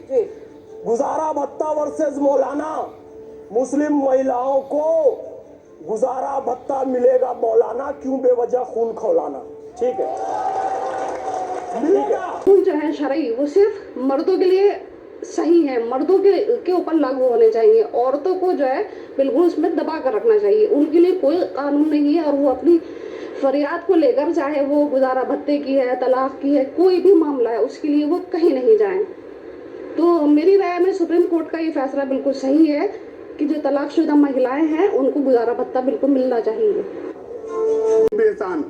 गुजारा भत्ता वर्सेस मौलाना, मुस्लिम महिलाओं को गुजारा भत्ता मिलेगा मौलाना, क्यों बेवजह खून खौलाना। ठीक है, कानून जो है शरई वो सिर्फ मर्दों के लिए सही है, मर्दों के ऊपर लागू होने चाहिए, औरतों को जो है बिल्कुल उसमें दबा कर रखना चाहिए, उनके लिए कोई कानून नहीं है। और वो अपनी फरियाद को लेकर, चाहे वो गुजारा भत्ते की है, तलाक की है, कोई भी मामला है, उसके लिए वो कहीं नहीं जाएं। तो मेरी राय में सुप्रीम कोर्ट का ये फैसला बिल्कुल सही है कि जो तलाकशुदा महिलाएं हैं उनको गुजारा भत्ता बिल्कुल मिलना चाहिए। एहसान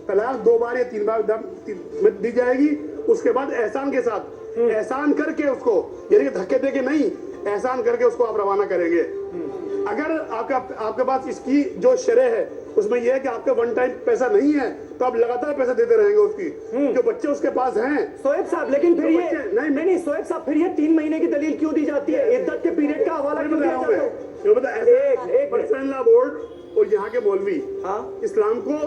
तलाक 2 बार या 3 बार दी जाएगी, उसके बाद एहसान के साथ एहसान करके उसको, यानी कि धक्के दे के नहीं, एहसान करके उसको आप रवाना करेंगे। अगर आपके पास इसकी जो शरह है उसमें यह है कि आपका वन टाइम पैसा नहीं है तो आप लगातार पैसा देते रहेंगे उसकी, जो बच्चे उसके पास हैं। शोएब साहब, लेकिन फिर ये नहीं शोएब साहब, फिर ये 3 महीने की दलील क्यों दी जाती है? इद्दत के पीरियड का हवाला क्यों दिया जाता है? एक पर्सनल लॉ बोर्ड और यहाँ के मौलवी इस्लाम को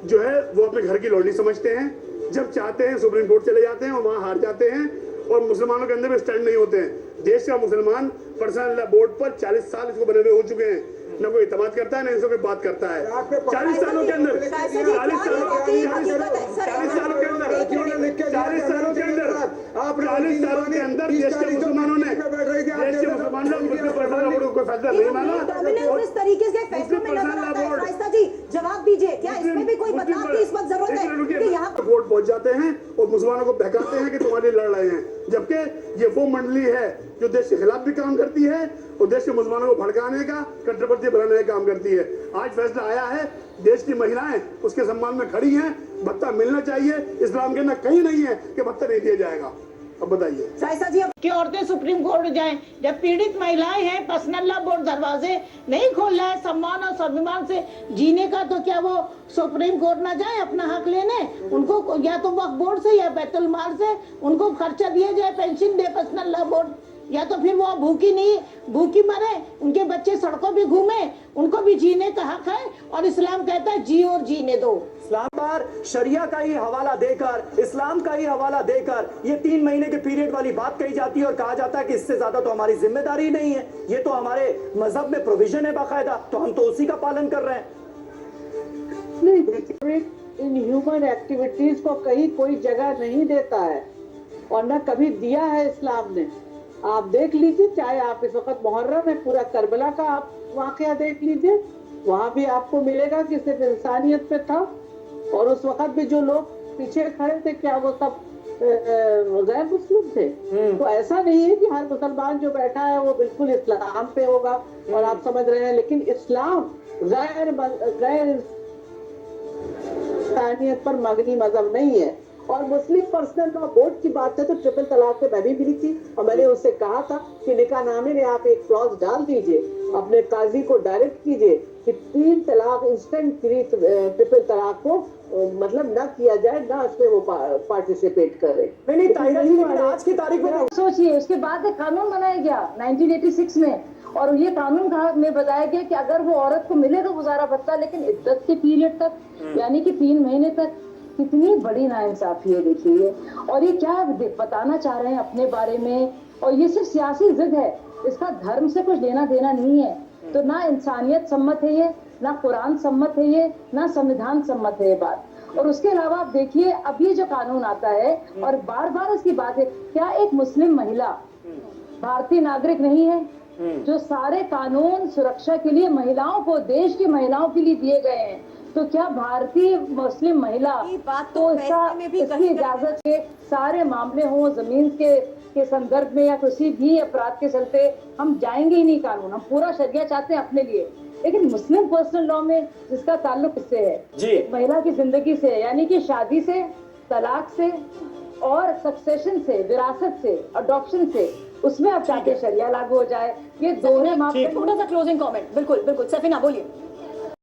जो है वो अपने घर की लौंडी समझते हैं, जब चाहते हैं सुप्रीम कोर्ट चले जाते हैं और वहां हार जाते हैं, और मुसलमानों के अंदर भी स्टैंड नहीं होते हैं। देश का मुसलमान पर्सनल लॉ बोर्ड पर 40 साल इसको बने हुए हो चुके हैं, न कोई इत्तेमाद करता है न इनसे कोई बात करता है। 40 सालों के अंदर 40 सालों के अंदर देश के मुसलमानों ने कोई फैसला नहीं माना। इस तरीके से फैसले में नजर आता है। शाइस्ता जी जवाब दीजिए, क्या इसमें भी कोई बदलाव की इस वक्त जरूरत है कि यहाँ वोट पहुंच जाते हैं और मुसलमानों को बहकाते हैं कि तुम्हारे लड़ रहे हैं, जबकि ये वो मंडली है जो देश के खिलाफ भी काम करती है और देश के मुसलमानों को भड़काने का, कंट्रोवर्सी बनाने का काम करती है। आज फैसला आया है, देश की महिलाएं उसके सम्मान में खड़ी हैं, भत्ता मिलना चाहिए। इस्लाम के अंदर कहीं नहीं है कि भत्ता नहीं दिया जाएगा। अब बताइए शाइस्ता जी, कि औरतें सुप्रीम कोर्ट जाएं, जब पीड़ित महिलाएं हैं, पर्सनल लॉ बोर्ड दरवाजे नहीं खोल रहा है सम्मान और स्वाभिमान से जीने का, तो क्या वो सुप्रीम कोर्ट ना जाए अपना हक लेने? उनको या तो वक्फ बोर्ड से या बैतुल माल से उनको खर्चा दिया जाए, पेंशन दे पर्सनल लॉ बोर्ड, या तो फिर वो भूखी मरे, उनके बच्चे सड़कों पे घूमे, उनको भी जीने का हक है। और इस्लाम कहता है जी और जीने दो। इस्लाम पर शरिया का ही हवाला देकर, इस्लाम का ही हवाला देकर ये 3 महीने के पीरियड वाली बात कही जाती है और कहा जाता है कि इससे ज्यादा तो हमारी जिम्मेदारी नहीं है, ये तो हमारे मजहब में प्रोविजन है बाकायदा, तो हम तो उसी का पालन कर रहे हैं। नहीं, इन ह्यूमन एक्टिविटीज को कहीं कोई जगह नहीं देता है और न कभी दिया है इस्लाम ने। आप देख लीजिए, चाहे आप इस वक्त मुहर्रम में पूरा करबला का आप वाकया देख लीजिए, वहां भी आपको मिलेगा कि सिर्फ इंसानियत पे था, और उस वक्त भी जो लोग पीछे खड़े थे क्या वो सब गैर मुस्लिम थे? तो ऐसा नहीं है कि हर मुसलमान जो बैठा है वो बिल्कुल इस्लाम पे होगा और आप समझ रहे हैं, लेकिन इस्लाम गैर इंसानियत पर मबनी मजहब नहीं है। और मुस्लिम पर्सनल लॉ बोर्ड की बात है तो ट्रिपल तलाक से मैं भी मिली थी और मैंने उससे कहा था कि निकाहनामे में आप एक क्लॉज डाल दीजिए, अपने काजी को डायरेक्ट कीजिए कि 3 तलाक इंस्टेंट ट्रिपल तलाक को मतलब ना किया जाए, ना उसमें वो पार्टिसिपेट करे। नहीं ताहिरा जी, लेकिन आज की तारीख में सोचिए, उसके बाद एक कानून बनाया गया 1986 में, और ये कानून में बताया गया कि अगर वो औरत को मिलेगा गुजारा भत्ता, लेकिन इद्दत के पीरियड तक, यानी कि 3 महीने तक। कितनी बड़ी नाइंसाफी है देखिए, और ये क्या बताना चाह रहे हैं अपने बारे में, और ये सिर्फ सियासी जिद है, इसका धर्म से कुछ लेना देना नहीं है। तो ना इंसानियत सम्मत है ये, ना कुरान सम्मत है ये, ना संविधान सम्मत है ये बात। और उसके अलावा आप देखिए, अब ये जो कानून आता है और बार बार इसकी बात है, क्या एक मुस्लिम महिला भारतीय नागरिक नहीं है? जो सारे कानून सुरक्षा के लिए महिलाओं को, देश की महिलाओं के लिए दिए गए हैं, तो क्या भारतीय मुस्लिम महिला तो इसकी इजाजत के सारे मामले हों जमीन के संदर्भ में या किसी भी अपराध के चलते हम जाएंगे ही नहीं कानून, हम पूरा शरिया चाहते हैं अपने लिए। लेकिन मुस्लिम पर्सनल लॉ में जिसका ताल्लुक इससे है जी, महिला की जिंदगी से, यानी कि शादी से, तलाक से और सक्सेशन से, विरासत से, अडॉप्शन से, उसमें अब चाहते शरिया लागू हो जाए। ये दोहरे मामले। थोड़ा सा क्लोजिंग कमेंट। बिल्कुल सफीना बोलिए।